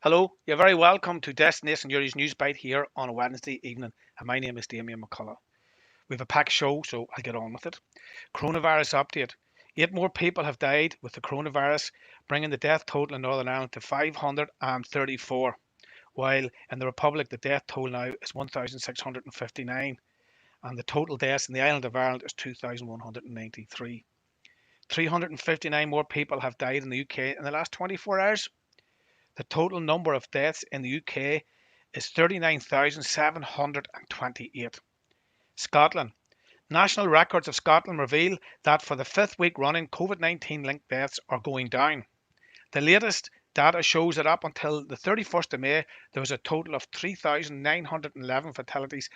Hello, you're very welcome to Destination Newry's News Bite here on a Wednesday evening, and my name is Damien McCullough. We have a packed show, so I'll get on with it. Coronavirus update. 8 more people have died with the coronavirus, bringing the death total in Northern Ireland to 534, while in the Republic the death toll now is 1,659, and the total deaths in the island of Ireland is 2,193. 359 more people have died in the UK in the last 24 hours. The total number of deaths in the UK is 39,728. Scotland. National records of Scotland reveal that for the fifth week running, COVID-19 linked deaths are going down. The latest data shows that up until the 31st of May, there was a total of 3,911 fatalities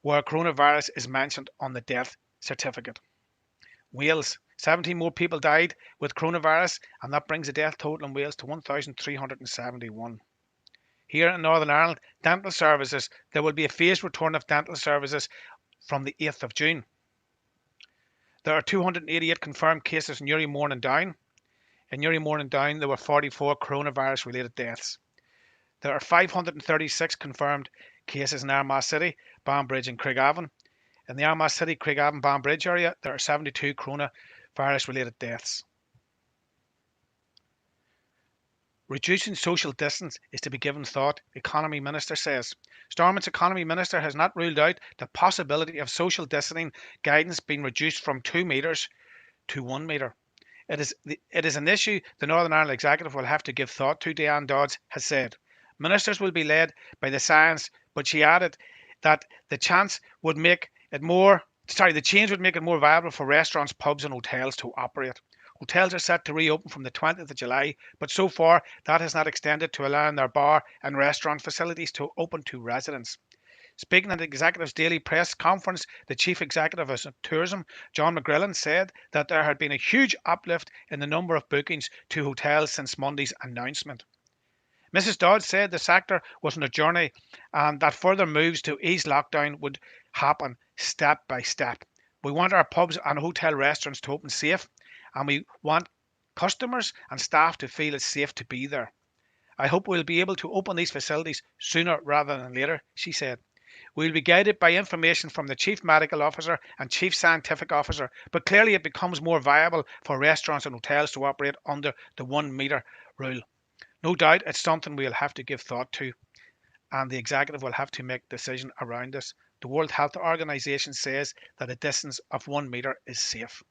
where coronavirus is mentioned on the death certificate. Wales. 17 more people died with coronavirus, and that brings the death total in Wales to 1,371. Here in Northern Ireland, dental services, there will be a phased return of dental services from the 8th of June. There are 288 confirmed cases in Newry, Mourne and Down. In Newry, Mourne and Down, there were 44 coronavirus related deaths. There are 536 confirmed cases in Armagh City, Banbridge and Craigavon. In the Armagh City, Craigavon, Banbridge area, there are 72 coronavirus related deaths. Reducing social distance is to be given thought, Economy Minister says. Stormont's Economy Minister has not ruled out the possibility of social distancing guidance being reduced from 2 metres to 1 metre. It is an issue the Northern Ireland Executive will have to give thought to, Diane Dodds has said. Ministers will be led by the science, but she added that the change would make it more viable for restaurants, pubs and hotels to operate. Hotels are set to reopen from the 20th of July, but so far that has not extended to allowing their bar and restaurant facilities to open to residents. Speaking at the Executive's daily press conference, the Chief Executive of Tourism, John McGrillen, said that there had been a huge uplift in the number of bookings to hotels since Monday's announcement. Mrs. Dodds said the sector was on a journey and that further moves to ease lockdown would happen step by step. We want our pubs and hotel restaurants to open safe, and we want customers and staff to feel it's safe to be there. I hope we'll be able to open these facilities sooner rather than later, she said. We'll be guided by information from the Chief Medical Officer and Chief Scientific Officer, but clearly it becomes more viable for restaurants and hotels to operate under the 1 metre rule. No doubt it's something we'll have to give thought to, and the Executive will have to make a decision around this. The World Health Organization says that a distance of 1 metre is safe.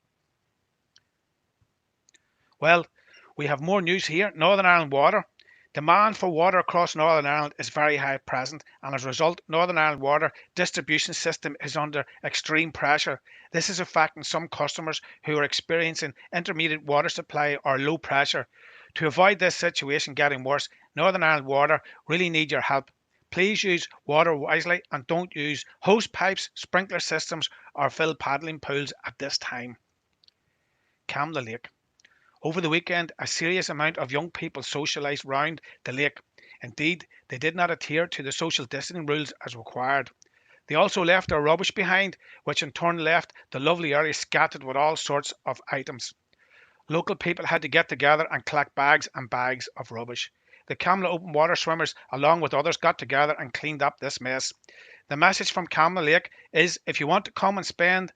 Well, we have more news here. Northern Ireland Water. Demand for water across Northern Ireland is very high at present, and as a result, Northern Ireland Water distribution system is under extreme pressure. This is affecting some customers who are experiencing intermediate water supply or low pressure. To avoid this situation getting worse, Northern Ireland Water really need your help. Please use water wisely and don't use hose pipes, sprinkler systems, or fill paddling pools at this time. Camla Lake. Over the weekend, a serious amount of young people socialised round the lake. Indeed, they did not adhere to the social distancing rules as required. They also left their rubbish behind, which in turn left the lovely area scattered with all sorts of items. Local people had to get together and collect bags and bags of rubbish. The Camla open water swimmers, along with others, got together and cleaned up this mess. The message from Camla Lake is if you want to come and spend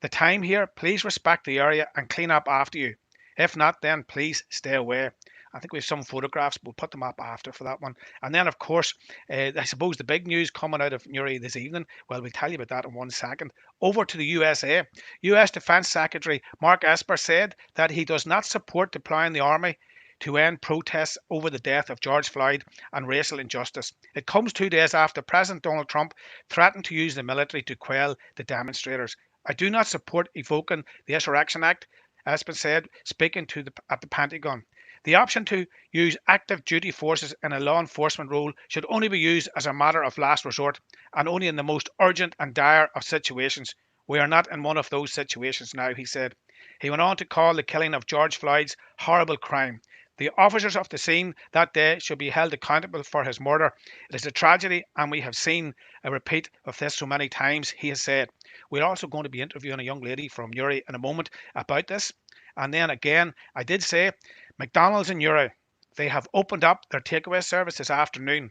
the time here, please respect the area and clean up after you. If not, then please stay away. I think we have some photographs. We'll put them up after for that one. And then, of course, I suppose the big news coming out of Newry this evening, well, we'll tell you about that in 1 second. Over to the USA. US Defense Secretary Mark Esper said that he does not support deploying the army to end protests over the death of George Floyd and racial injustice. It comes 2 days after President Donald Trump threatened to use the military to quell the demonstrators. I do not support evoking the Insurrection Act, Espen said, speaking at the Pentagon. The option to use active duty forces in a law enforcement role should only be used as a matter of last resort and only in the most urgent and dire of situations. We are not in one of those situations now, he said. He went on to call the killing of George Floyd's horrible crime. The officers of the scene that day should be held accountable for his murder. It is a tragedy, and we have seen a repeat of this so many times, he has said. We're also going to be interviewing a young lady from Newry in a moment about this. And then again, I did say McDonald's in Newry. They have opened up their takeaway service this afternoon,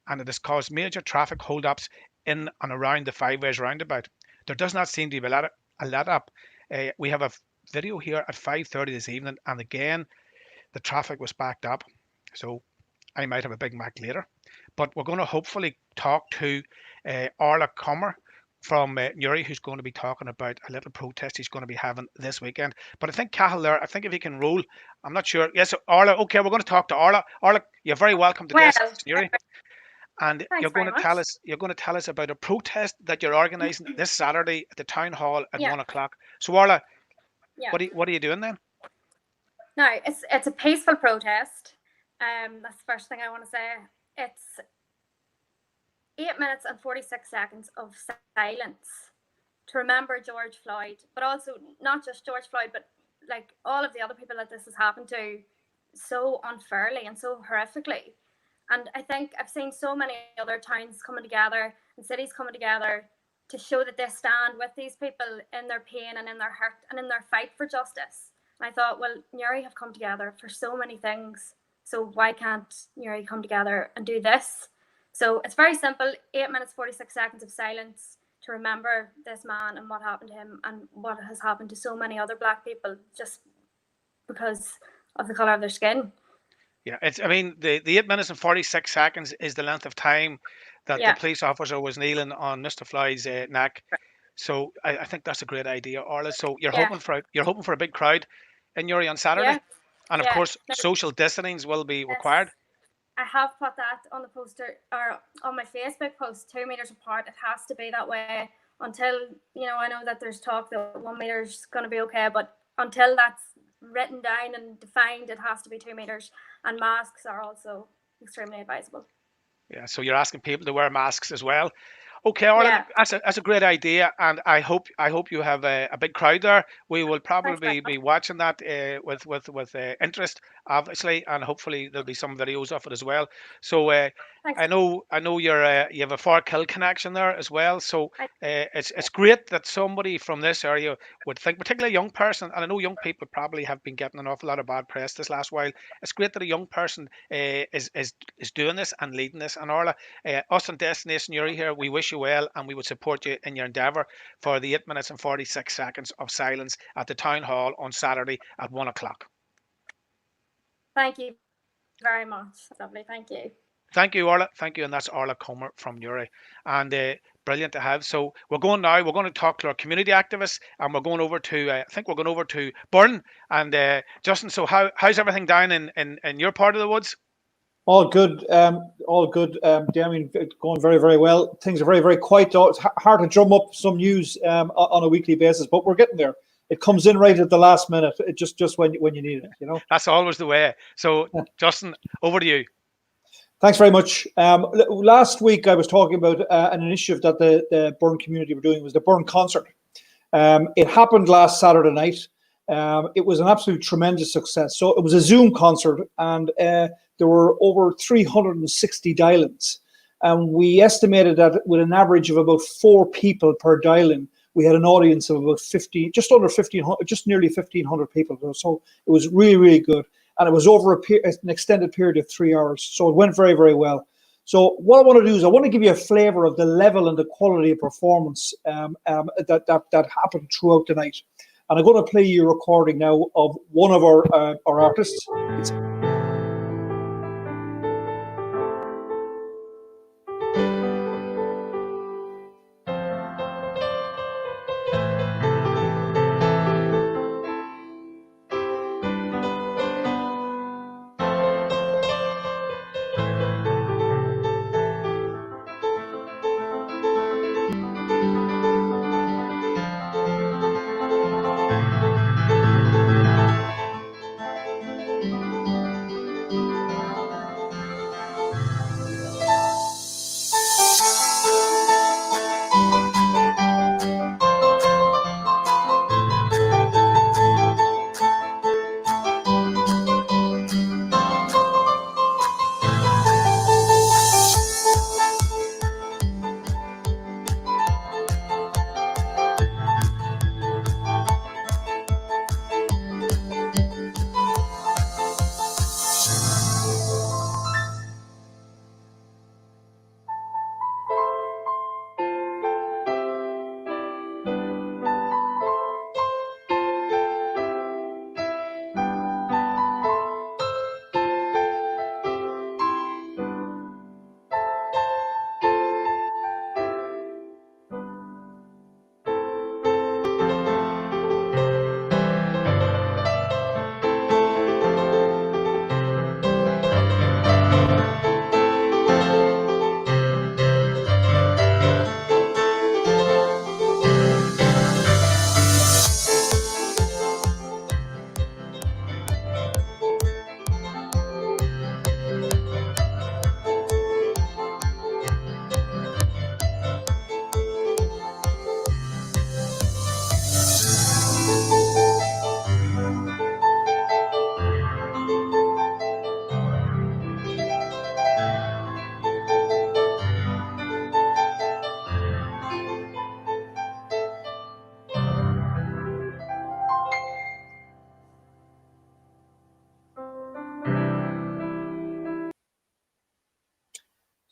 and it has caused major traffic hold-ups in and around the Five Ways roundabout. There does not seem to be a let up. We have a video here at 5:30 this evening, and again the traffic was backed up. So I might have a Big Mac later. But we're going to hopefully talk to Orla Comer from Newry, who's going to be talking about a little protest he's going to be having this weekend. But I think Cahill there, I think if he can roll, I'm not sure. Yes, Orla, okay, we're going to talk to Orla. Orla, you're very welcome to Well, this, Newry. And thanks very much. you're going to tell us about a protest that you're organising this Saturday at the town hall at Yeah, 1 o'clock. So Orla, yeah. what are you doing then? No, it's a peaceful protest. That's the first thing I want to say. It's 8 minutes and 46 seconds of silence to remember George Floyd, but also not just George Floyd, but like all of the other people that this has happened to so unfairly and so horrifically. And I think I've seen so many other towns coming together and cities coming together to show that they stand with these people in their pain and in their hurt and in their fight for justice. And I thought, well, Newry have come together for so many things. So why can't Newry come together and do this? So it's very simple, 8 minutes, 46 seconds of silence to remember this man and what happened to him and what has happened to so many other Black people just because of the colour of their skin. Yeah, I mean, the 8 minutes and 46 seconds is the length of time that the police officer was kneeling on Mr. Floyd's neck. So I think that's a great idea, Orla. So you're hoping for a big crowd in Newry on Saturday, and of course, social distancing will be required. I have put that on the poster or on my Facebook post, 2 meters apart. It has to be that way until, I know that there's talk that 1 meter is going to be okay, but until that's written down and defined, it has to be 2 meters, and masks are also extremely advisable. Yeah, so you're asking people to wear masks as well. Okay, Orla, that's a great idea, and I hope you have a big crowd there. We will probably be watching that with interest, obviously, and hopefully there'll be some videos of it as well. So I know you have a Forkill connection there as well. So it's great that somebody from this area would think, particularly a young person, and I know young people probably have been getting an awful lot of bad press this last while. It's great that a young person is doing this and leading this. And Orla, us in Destination Newry here, we wish you well, and we would support you in your endeavour for the 8 minutes and 46 seconds of silence at the town hall on Saturday at 1 o'clock. Thank you very much. Lovely. Thank you. Thank you, Orla. Thank you. And that's Orla Comer from Newry. And brilliant to have. So we're going to talk to our community activists, and we're going over to, I think we're going over to Burren. And Justin, so how's everything down in your part of the woods? All good, Damien, going very, very well. Things are very, very quiet. It's hard to drum up some news on a weekly basis, but we're getting there. It comes in right at the last minute, just when you need it, That's always the way. So, Justin, over to you. Thanks very much. Last week, I was talking about an initiative that the Burren community were doing. It was the Burren concert. It happened last Saturday night. It was an absolute tremendous success. So it was a Zoom concert, and there were over 360 dial-ins. And we estimated that with an average of about 4 people per dial-in, we had an audience of about 50, just under 1,500, just nearly 1,500 people. So it was really, really good. And it was over an extended period of 3 hours. So it went very, very well. So what I want to do is I want to give you a flavour of the level and the quality of performance that happened throughout the night. And I'm going to play you a recording now of one of our artists.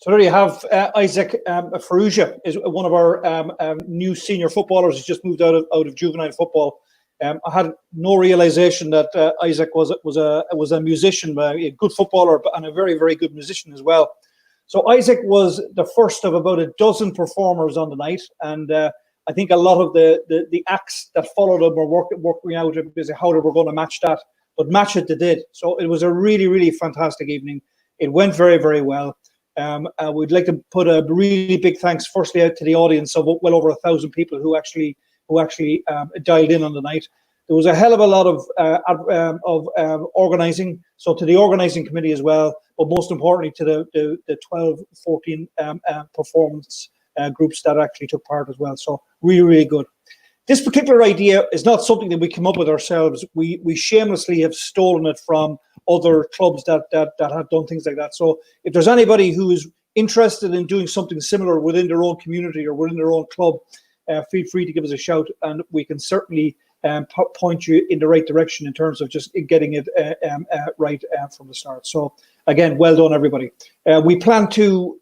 So there you have Isaac Faruja is one of our new senior footballers. He's just moved out of juvenile football. I had no realization that Isaac was a musician, a good footballer, and a very, very good musician as well. So Isaac was the first of about a dozen performers on the night, and I think a lot of the acts that followed him were working out how they were going to match that, but match it they did. So it was a really, really fantastic evening. It went very, very well. We'd like to put a really big thanks, firstly, out to the audience of well over 1,000 people who actually dialed in on the night. There was a hell of a lot of organising, so to the organising committee as well, but most importantly to the 12, 14 performance groups that actually took part as well. So really, really good. This particular idea is not something that we came up with ourselves. We shamelessly have stolen it from other clubs that have done things like that. So if there's anybody who is interested in doing something similar within their own community or within their own club, feel free to give us a shout, and we can certainly point you in the right direction in terms of just getting it right from the start. So again, well done, everybody. We plan to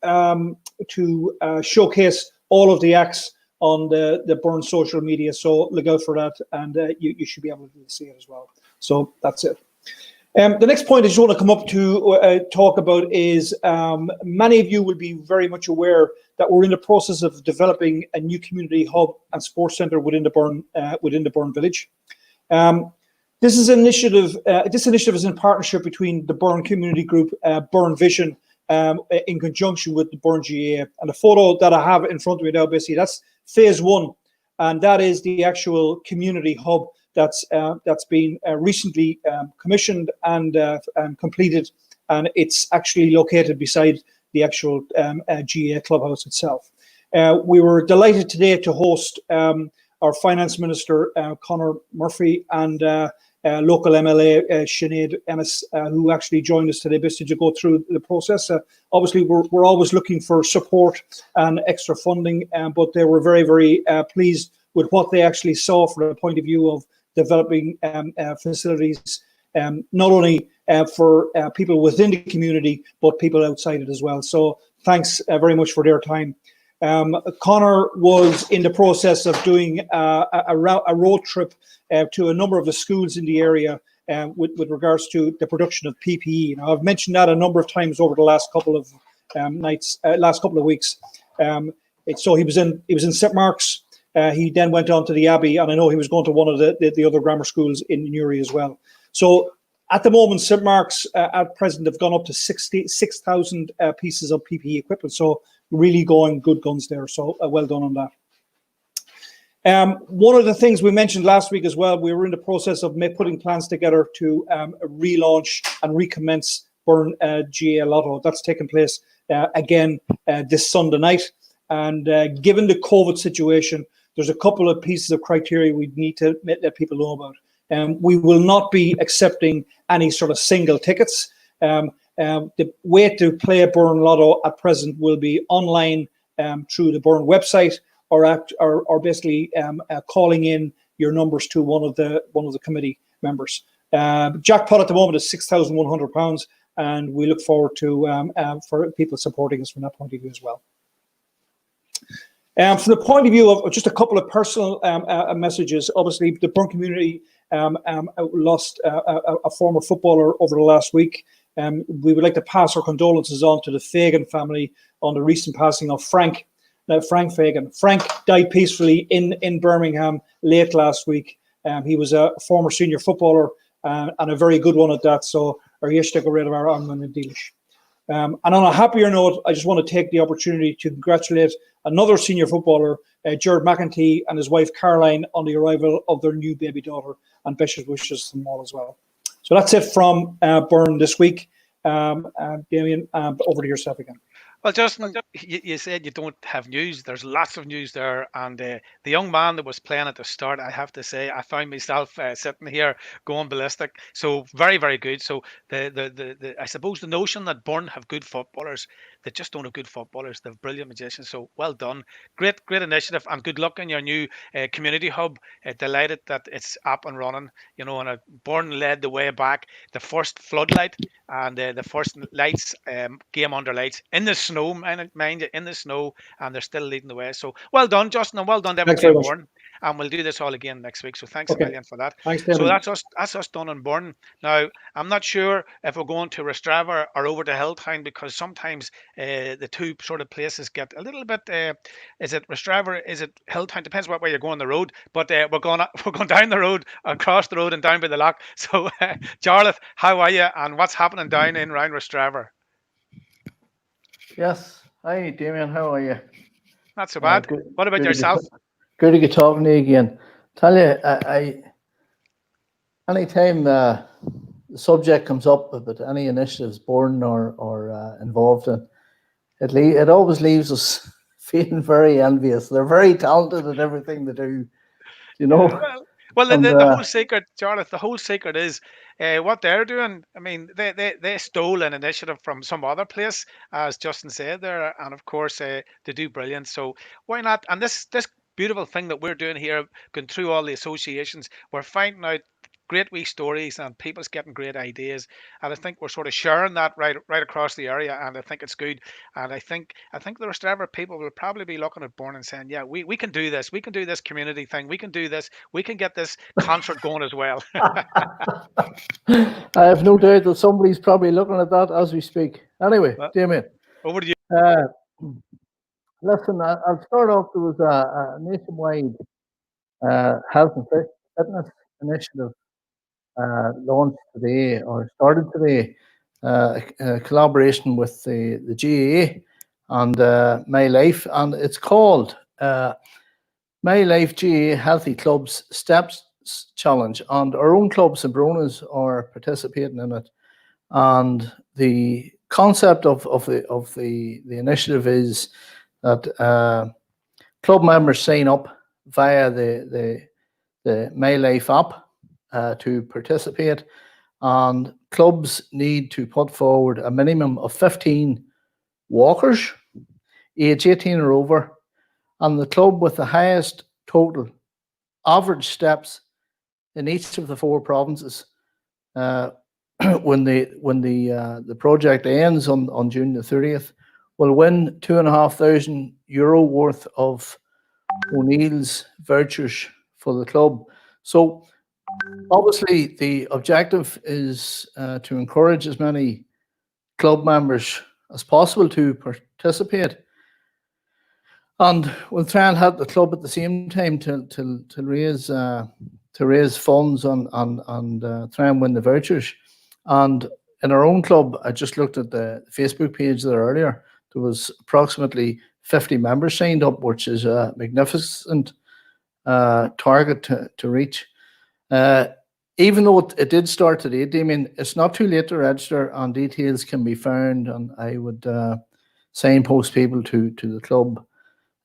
showcase all of the acts on the Burren social media, so look out for that, and you should be able to see it as well. So that's it. The next point I just want to come up to talk about is many of you will be very much aware that we're in the process of developing a new community hub and sports centre within the Burren village. This is an initiative. This initiative is in partnership between the Burren Community Group, Burren Vision, in conjunction with the Burren GAA. And the photo that I have in front of me now, basically, that's phase one, and that is the actual community hub that's been recently commissioned and completed, and it's actually located beside the actual GAA clubhouse itself. We were delighted today to host our Finance Minister, Conor Murphy, and local MLA, Sinead Ennis, who actually joined us today basically to go through the process. Obviously, we're always looking for support and extra funding, but they were very, very pleased with what they actually saw from the point of view of developing facilities, not only for people within the community, but people outside it as well. So thanks very much for their time. Conor was in the process of doing a road trip to a number of the schools in the area with regards to the production of PPE. Now, I've mentioned that a number of times over the last couple of last couple of weeks. So he was in St. Mark's. He then went on to the Abbey, and I know he was going to one of the other grammar schools in Newry as well. So at the moment, St. Mark's at present have gone up to 6,000 pieces of PPE equipment. So really going good guns there. So well done on that. One of the things we mentioned last week as well, we were in the process of putting plans together to relaunch and recommence Burren GAA Lotto. That's taking place again this Sunday night. And given the COVID situation, there's a couple of pieces of criteria we need to let people know about. We will not be accepting any sort of single tickets. The way to play a Burren Lotto at present will be online through the Burren website, or basically calling in your numbers to one of the committee members. Jackpot at the moment is £6,100, and we look forward to for people supporting us from that point of view as well. From the point of view of just a couple of personal messages, obviously the Burren community lost a former footballer over the last week. We would like to pass our condolences on to the Fagan family on the recent passing of Frank Fagan. Frank died peacefully in Birmingham late last week. He was a former senior footballer and a very good one at that. So our Yeshta go rid of our arm and Delish. And on a happier note, I just want to take the opportunity to congratulate another senior footballer, Gerard McEntee, and his wife Caroline on the arrival of their new baby daughter, and best wishes to them all as well. So that's it from Burren this week. Damien, over to yourself again. Well, Justin, you said you don't have news. There's lots of news there. And the young man that was playing at the start, I have to say, I found myself sitting here going ballistic. So very, very good. So I suppose the notion that Burren have good footballers, they just don't have good footballers. They have brilliant magicians. So well done. Great initiative, and good luck in your new community hub. Delighted that it's up and running. You know, and Burren led the way back. The first floodlight and the first lights, game under lights in the snow. snow, mind you, in the snow, and they're still leading the way. So well done, Justin, and well done to Thanks everybody very in much. Burren. And we'll do this all again next week. So thanks a Okay. million for that. Thanks, So Damon. that's us done in Burren. Now I'm not sure if we're going to Rostrevor or over to Hilltown, because sometimes the two sort of places get a little bit. Is it Rostrevor? Is it Hilltown? Depends what way you're going the road. But we're going down the road, across the road, and down by the lock. So Jarlath, how are you? And what's happening down in round Rostrevor? Yes. Hi, Damien. How are you? Not so bad. Good. What about Good yourself? Good to get talking to you again. Tell you, I anytime the subject comes up about any initiatives born or involved in, it always leaves us feeling very envious. They're very talented at everything they do, you know. Yeah, well, And the whole secret, Jarlath, the whole secret is what they're doing. I mean, they stole an initiative from some other place, as Justin said there, and of course they do brilliant. So why not? And this beautiful thing that we're doing here, going through all the associations, we're finding out great wee stories, and people's getting great ideas, and I think we're sort of sharing that right across the area, and I think it's good. And I think the Rostrevor people will probably be looking at Bourne and saying, yeah, we can do this, we can do this community thing, we can do this, we can get this concert going as well. I have no doubt that somebody's probably looking at that as we speak. Anyway, Well, Damien, over to you. listen, I'll start off. There was a nationwide health and fitness initiative launched today or started today, a collaboration with the GAA and My Life, and it's called My Life GAA Healthy Clubs Steps Challenge, and our own clubs and Bronas are participating in it. And the concept of the initiative is that club members sign up via the My Life app to participate, and clubs need to put forward a minimum of 15 walkers, age 18 or over, and the club with the highest total average steps in each of the 4 provinces. When the project ends on June the 30th, will win €2,500 worth of O'Neill's vouchers for the club. So obviously the objective is to encourage as many club members as possible to participate, and we'll try and help the club at the same time to raise funds and try and win the vouchers. And in our own club, I just looked at the Facebook page there earlier. There was approximately 50 members signed up, which is a magnificent target to reach. Even though it did start today, Damien, it's not too late to register, and details can be found. And I would signpost people to the club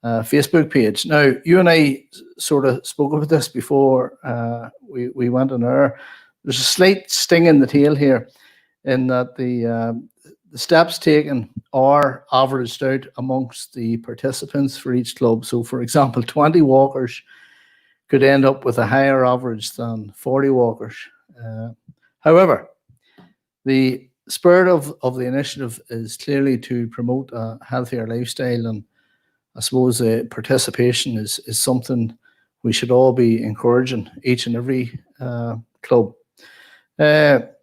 Facebook page. Now, you and I sort of spoke about this before we went on air. There's a slight sting in the tail here, in that the steps taken are averaged out amongst the participants for each club. So, for example, 20 walkers could end up with a higher average than 40 walkers. However, the spirit of the initiative is clearly to promote a healthier lifestyle, and I suppose participation is something we should all be encouraging, each and every club. There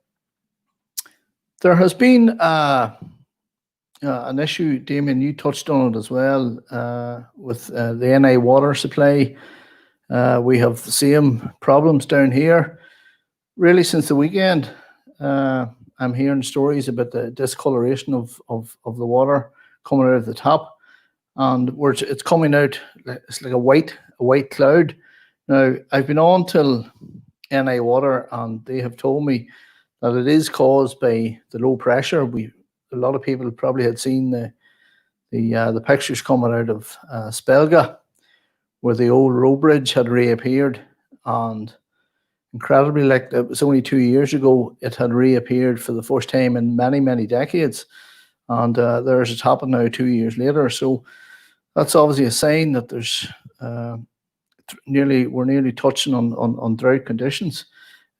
has been an issue, Damien, you touched on it as well, with the NI water supply. We have the same problems down here. Really, since the weekend, I'm hearing stories about the discoloration of the water coming out of the tap, and it's coming out. It's like a white cloud. Now, I've been on till NI water, and they have told me that it is caused by the low pressure. A lot of people probably had seen the pictures coming out of Spelga, where the old road bridge had reappeared, and incredibly, like it was only 2 years ago, it had reappeared for the first time in many decades, and there's it happened now 2 years later. So that's obviously a sign that there's we're nearly touching on drought conditions.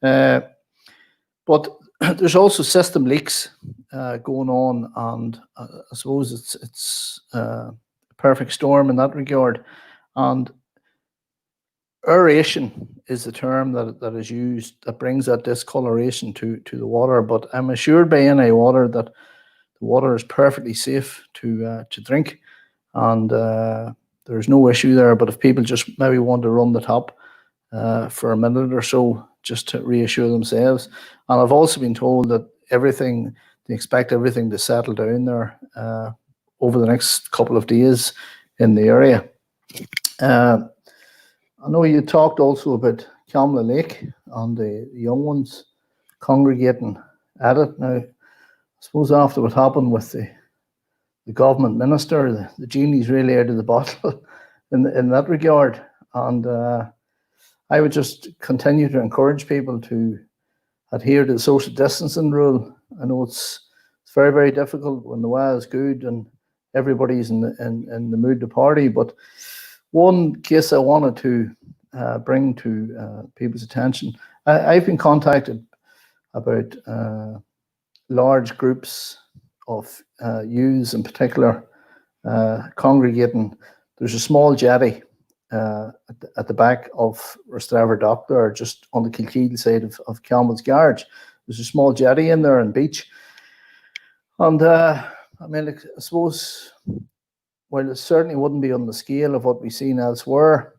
But there's also system leaks going on, and I suppose it's a perfect storm in that regard. And aeration is the term that is used that brings that discoloration to the water. But I'm assured by NI Water that the water is perfectly safe to drink, and there's no issue there. But if people just maybe want to run the tap for a minute or so, just to reassure themselves. And I've also been told that they expect everything to settle down there over the next couple of days in the area. I know you talked also about Camla Lake and the young ones congregating at it. Now, I suppose after what happened with the government minister, the genie's really out of the bottle in that regard. And I would just continue to encourage people to adhere to the social distancing rule. I know it's very, very difficult when the weather is good and everybody's in the mood to party. But one case I wanted to bring to people's attention, I've been contacted about large groups of youths in particular congregating. There's a small jetty at the back of Rostrevor Dock there, just on the Kilkeel side of Campbell's Garage. There's a small jetty in there and beach. And I mean, I suppose, while it certainly wouldn't be on the scale of what we've seen elsewhere,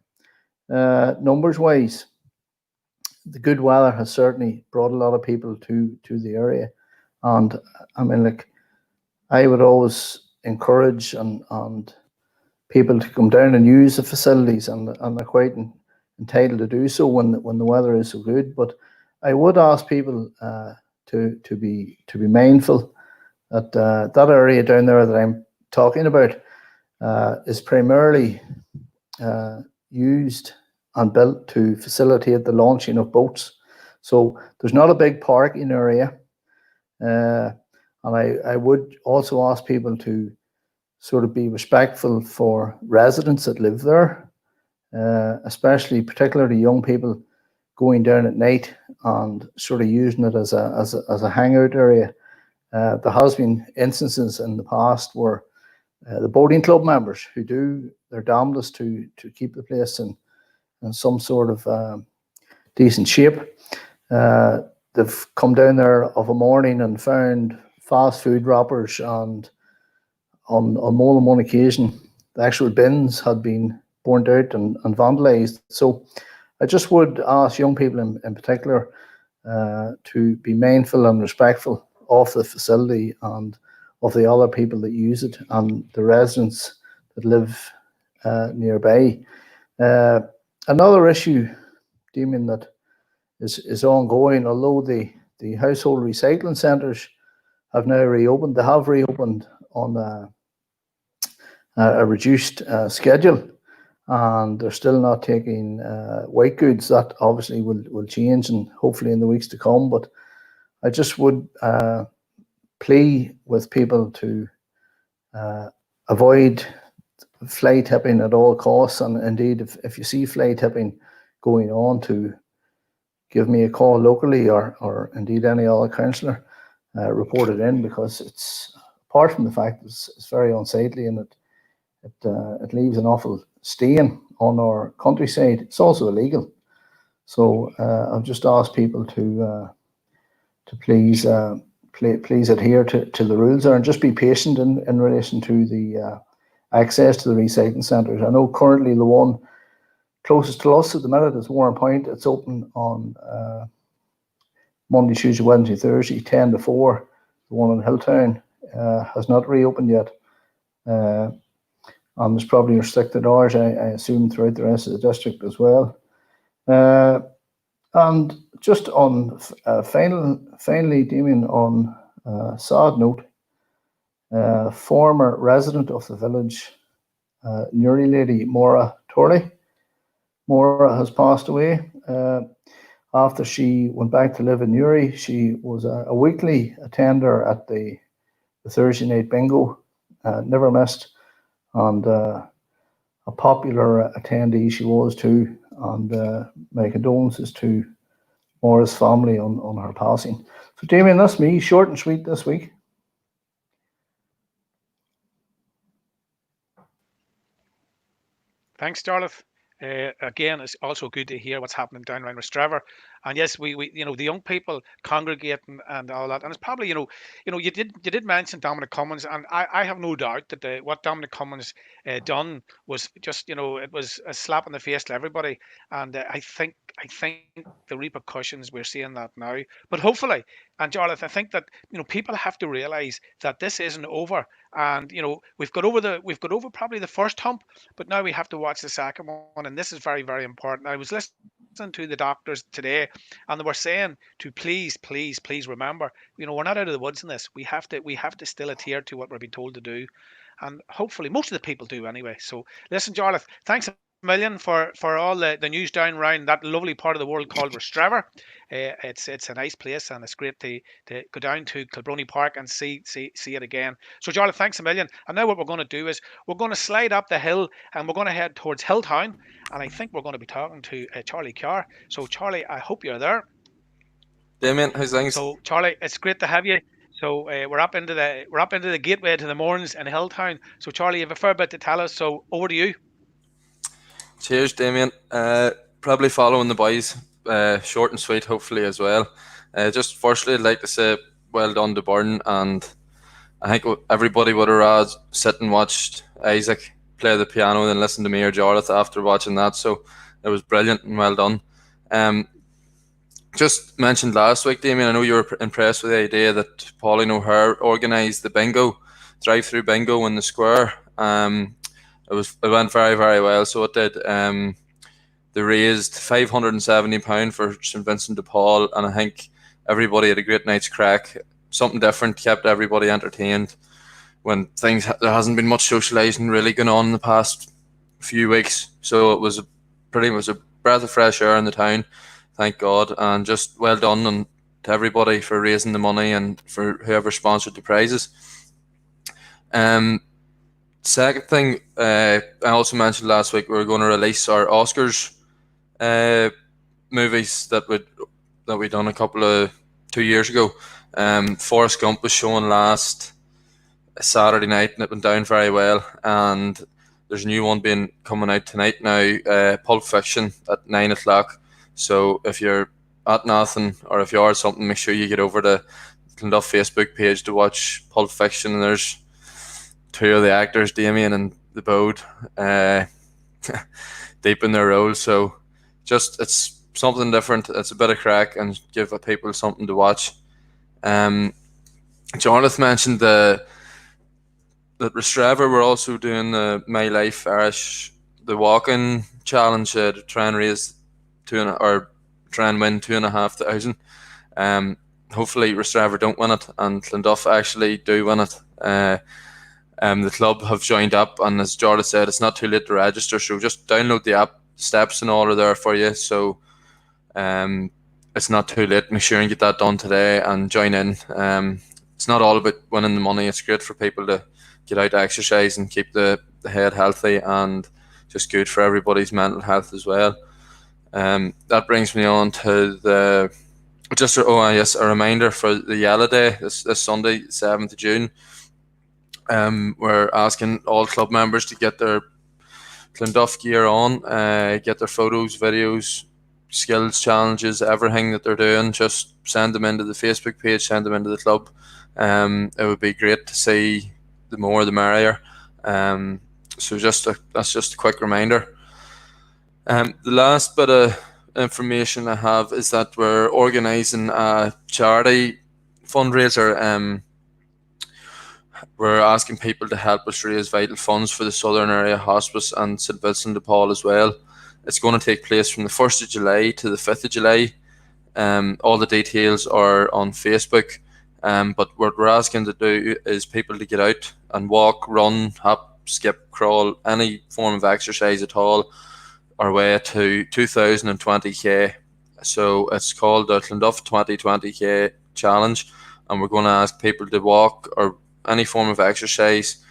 numbers-wise, the good weather has certainly brought a lot of people to the area. And I mean, like, I would always encourage and people to come down and use the facilities, and they're quite entitled to do so when the weather is so good. But I would ask people to be mindful that that area down there that I'm talking about is primarily used and built to facilitate the launching of boats. So there's not a big parking area, and I would also ask people to sort of be respectful for residents that live there, especially particularly young people going down at night and sort of using it as a hangout area. There has been instances in the past where the boating club members who do their damnedest to keep the place in some sort of decent shape, they've come down there of a morning and found fast food wrappers, and on more than one occasion, the actual bins had been burnt out and vandalised. So I just would ask young people in particular to be mindful and respectful of the facility and of the other people that use it and the residents that live nearby. Another issue, Damien, that is ongoing, although the household recycling centres have now reopened, they have reopened on a reduced schedule, and they're still not taking white goods. That obviously will change, and hopefully in the weeks to come. But I just would plea with people to avoid fly tipping at all costs, and indeed if you see fly tipping going on, to give me a call locally or indeed any other councillor, report it in, because it's, apart from the fact that it's very unsightly and it leaves an awful stain on our countryside, it's also illegal. So I've just asked people to please adhere to the rules there, and just be patient in relation to the access to the recycling centres. I know currently the one closest to us at the minute is Warren Point. It's open on Monday, Tuesday, Wednesday, Thursday, 10 to 4. The one in Hilltown has not reopened yet. And there's probably restricted hours, I assume, throughout the rest of the district as well. And just on finally, Damien, on a sad note, former resident of the village, Newry lady Maura Torley. Maura has passed away. After she went back to live in Newry, she was a weekly attender at the Thursday night bingo, never missed, and a popular attendee she was too. And my condolences to Maura's family on her passing. So Damien, that's me, short and sweet this week. Thanks, Jarlath. Again, it's also good to hear what's happening down around Rostrevor. And yes, we the young people congregating and all that. And it's probably you did mention Dominic Cummins, and I have no doubt that what Dominic Cummins done was just it was a slap in the face to everybody. And I think the repercussions we're seeing that now. But hopefully, and Jarlath, I think that people have to realise that this isn't over. And we've got over probably the first hump, but now we have to watch the second one, and this is very, very important. I was listening to the doctors today, and they were saying to please, please, please remember, we're not out of the woods in this. We have to still adhere to what we're being told to do, and hopefully most of the people do anyway. So listen, Jarlath, thanks a million for all the news down around that lovely part of the world called Rostrevor. It's a nice place, and it's great to go down to Kilbrony Park and see it again. So Jarlath, thanks a million. And now what we're going to do is we're going to slide up the hill, and we're going to head towards Hilltown, and I think we're going to be talking to Charlie Carr. So Charlie, I hope you're there. Damien, how's things? So Charlie, it's great to have you. So we're up into the gateway to the Mourns in Hilltown. So Charlie, you have a fair bit to tell us. So over to you. Cheers, Damien. Probably following the boys, short and sweet, hopefully as well. Just firstly, I'd like to say well done to Burren, and I think everybody would have rather sit and watched Isaac play the piano than listen to me or Jarlath after watching that. So it was brilliant and well done. Just mentioned last week, Damien, I know you were impressed with the idea that Pauline O'Hare organised the bingo, drive-through bingo in the square. It went very, very well. So it did. They raised £570 for St Vincent de Paul, and I think everybody had a great night's crack. Something different, kept everybody entertained. When there hasn't been much socialising really going on in the past few weeks, so it was pretty much a breath of fresh air in the town. Thank God, and just well done to everybody for raising the money and for whoever sponsored the prizes. Second thing, I also mentioned last week we were going to release our Oscars movies that we done 2 years ago. Forrest Gump was shown last Saturday night, and it went down very well. And there's a new one coming out tonight now, Pulp Fiction at 9 o'clock. So if you're at nothing, or if you are something, make sure you get over to Clonduff Facebook page to watch Pulp Fiction. And there's two of the actors, Damien and the Bode, deep in their roles. So it's something different. It's a bit of crack and give people something to watch. Jonathan mentioned that Rostrevor were also doing the My Life Irish, the walking challenge to try and raise try and win 2,500. Hopefully Rostrevor don't win it, and Clonduff actually do win it. The club have joined up, and as Jordan said, it's not too late to register, so just download the app. Steps and all are there for you, so it's not too late. Make sure and get that done today and join in. It's not all about winning the money. It's great for people to get out, exercise, and keep the head healthy, and just good for everybody's mental health as well. That brings me on to a reminder for the Yellow Day this Sunday, 7th of June. We're asking all club members to get their Clonduff gear on, get their photos, videos, skills challenges, everything that they're doing. Just send them into the Facebook page, send them into the club. It would be great to see. The more the merrier. So that's just a quick reminder. The last bit of information I have is that we're organising a charity fundraiser. We're asking people to help us raise vital funds for the Southern Area Hospice and St Vincent de Paul as well. It's going to take place from the 1st of July to the 5th of July. All the details are on Facebook. But what we're asking to do is people to get out and walk, run, hop, skip, crawl, any form of exercise at all, our way to 2020k. So it's called the Clonduff 2020k challenge, and we're going to ask people to walk or any form of exercise,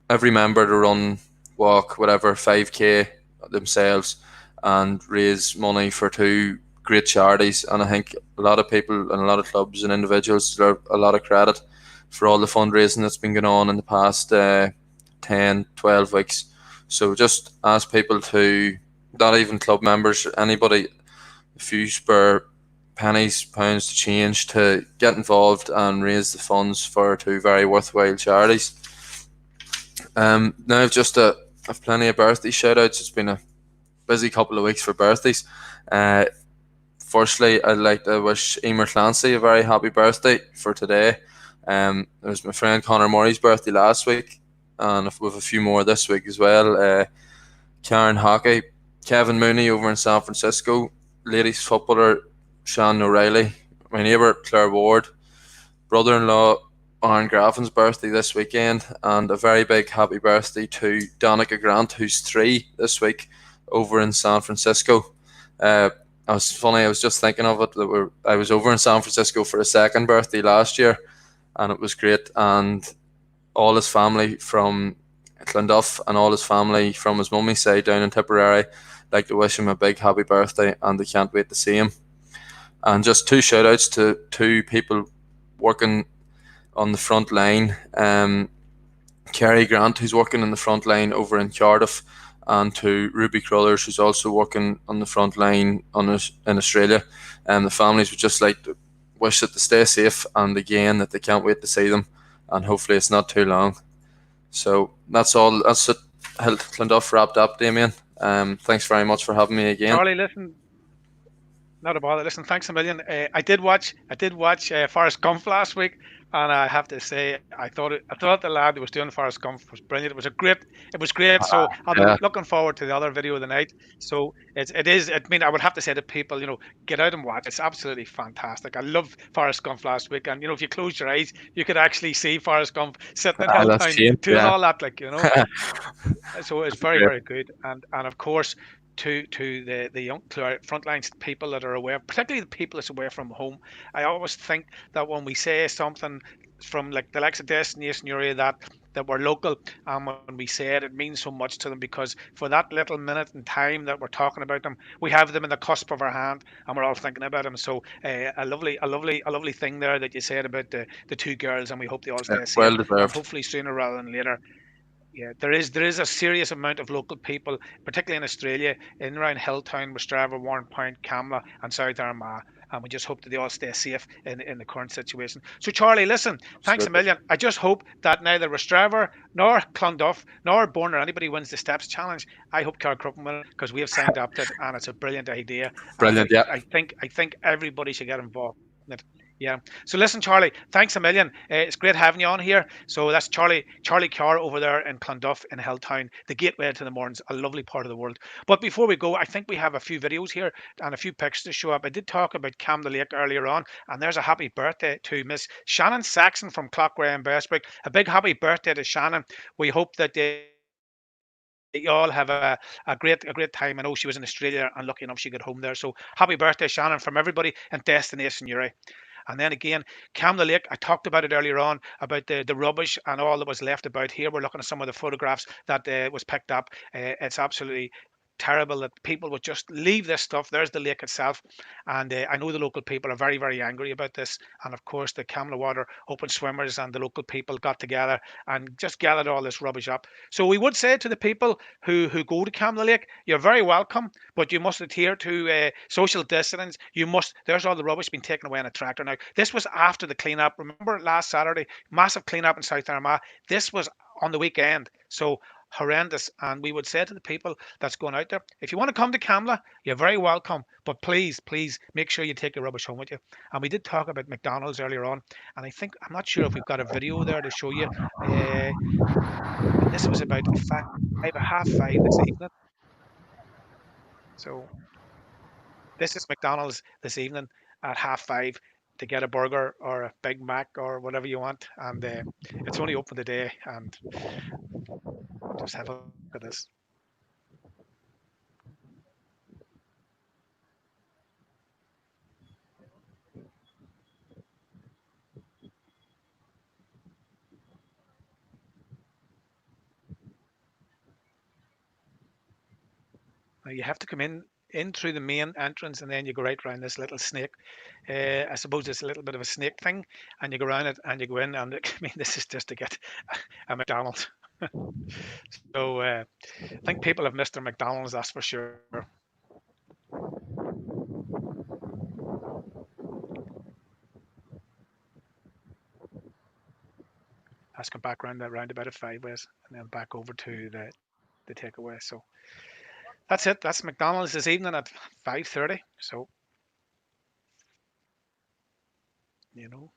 every member to run, walk, whatever, 5k themselves, and raise money for two great charities. And I think a lot of people and a lot of clubs and individuals deserve a lot of credit for all the fundraising that's been going on in the past 10, 12 weeks. So just ask people to, not even club members, anybody, if you spare pennies, pounds to change, to get involved and raise the funds for two very worthwhile charities. Now I've plenty of birthday shout outs. It's been a busy couple of weeks for birthdays. Uh, Firstly, I'd like to wish Emer Clancy a very happy birthday for today. It was my friend Conor Murray's birthday last week, and with a few more this week as well. Karen Hockey, Kevin Mooney over in San Francisco, ladies footballer Shannon O'Reilly, my neighbour Claire Ward, brother-in-law Aaron Graffin's birthday this weekend, and a very big happy birthday to Danica Grant, who's 3 this week over in San Francisco. I was just thinking of it, that I was over in San Francisco for a second birthday last year, and it was great. And all his family from Clonduff and all his family from his mummy's side down in Tipperary like to wish him a big happy birthday, and they can't wait to see him. And just 2 shout outs to 2 people working on the front line. Kerry Grant, who's working in the front line over in Cardiff, and to Ruby Crullers, who's also working on the front line in Australia. And the families would just like to wish that they stay safe, and again that they can't wait to see them, and hopefully it's not too long. So that's all. That's it. Clonduff wrapped up, Damien. Thanks very much for having me again. Charlie, listen, not a bother. Listen, thanks a million. I did watch Forrest Gump last week, and I have to say, I thought the lad who was doing Forrest Gump was brilliant. It was great. So I'll be looking forward to the other video of the night. So it is. I mean, I would have to say to people, get out and watch. It's absolutely fantastic. I love Forrest Gump last week, and if you close your eyes, you could actually see Forrest Gump sitting in Hilltown doing all that, So it's very, very good, and of course, to the young frontline people that are aware, particularly the people that's away from home. I always think that when we say something from like the likes of Destination Newry that we're local, and when we say it, it means so much to them, because for that little minute in time that we're talking about them, we have them in the cusp of our hand, and we're all thinking about them. So a lovely thing there that you said about the 2 girls, and we hope they all stay safe, well deserved. and hopefully sooner rather than later. Yeah, there is a serious amount of local people, particularly in Australia, in around Hilltown, Rostrevor, Warren Point, Camla, and South Armagh. And we just hope that they all stay safe in the current situation. So, Charlie, listen, thanks a million. I just hope that neither Rostrevor nor Clonduff nor Burren or anybody wins the Steps Challenge. I hope Carcruppen win it, because we have signed up to it, and it's a brilliant idea. Brilliant, yeah. I think everybody should get involved in it. Yeah. So listen, Charlie, thanks a million. It's great having you on here. So that's Charlie Carr over there in Clonduff in Hilltown, the gateway to the Mourns, a lovely part of the world. But before we go, I think we have a few videos here and a few pictures to show up. I did talk about Cam the Lake earlier on, and there's a happy birthday to Miss Shannon Saxon from Clockray and Bestwick. A big happy birthday to Shannon. We hope that you all have a great time. I know she was in Australia, and lucky enough she got home there. So happy birthday, Shannon, from everybody in Destination Newry. And then again, Cam the Lake, I talked about it earlier on, about the rubbish and all that was left about here. We're looking at some of the photographs that was picked up. It's absolutely terrible that people would just leave this stuff. There's the lake itself, and I know the local people are very, very angry about this. And of course, the Camla Water open swimmers and the local people got together and just gathered all this rubbish up. So we would say to the people who go to Camla Lake, you're very welcome, but you must adhere to social distance. There's all the rubbish being taken away in a tractor. Now, this was after the cleanup. Remember last Saturday, massive cleanup in South Armagh. This was on the weekend. So horrendous. And we would say to the people that's going out there, if you want to come to Camla, you're very welcome, but please make sure you take your rubbish home with you. And we did talk about McDonald's earlier on, and I'm not sure if we've got a video there to show you. And this was about 5:30 this evening. So this is McDonald's this evening at 5:30 to get a burger or a Big Mac or whatever you want, and it's only open today. And just have a look at this. Now you have to come in through the main entrance, and then you go right around this little snake. I suppose it's a little bit of a snake thing, and you go around it and you go in, and I mean, this is just to get a McDonald's. So I think people have missed their McDonald's, that's for sure. Let's come back round about at 5 ways and then back over to the takeaway. So that's it. That's McDonald's this evening at 5:30. So you know.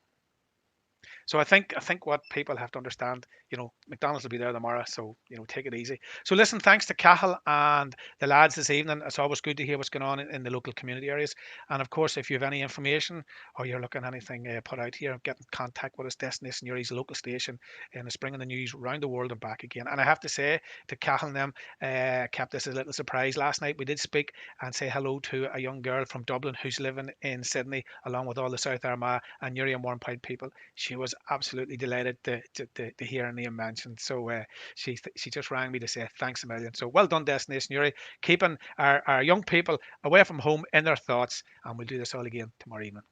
So I think what people have to understand, McDonald's will be there tomorrow, so take it easy. So listen, thanks to Cahill and the lads this evening. It's always good to hear what's going on in the local community areas. And of course, if you have any information or you're looking at anything put out here, get in contact with us, Destination Newry's local station, and it's bringing the news around the world and back again. And I have to say to Cahill and them, kept this a little surprise last night. We did speak and say hello to a young girl from Dublin who's living in Sydney, along with all the South Armagh and Newry and Warrenpoint people. She was absolutely delighted to hear her name mentioned. So she just rang me to say thanks a million. So well done, Destination Newry, keeping our young people away from home in their thoughts. And we'll do this all again tomorrow evening.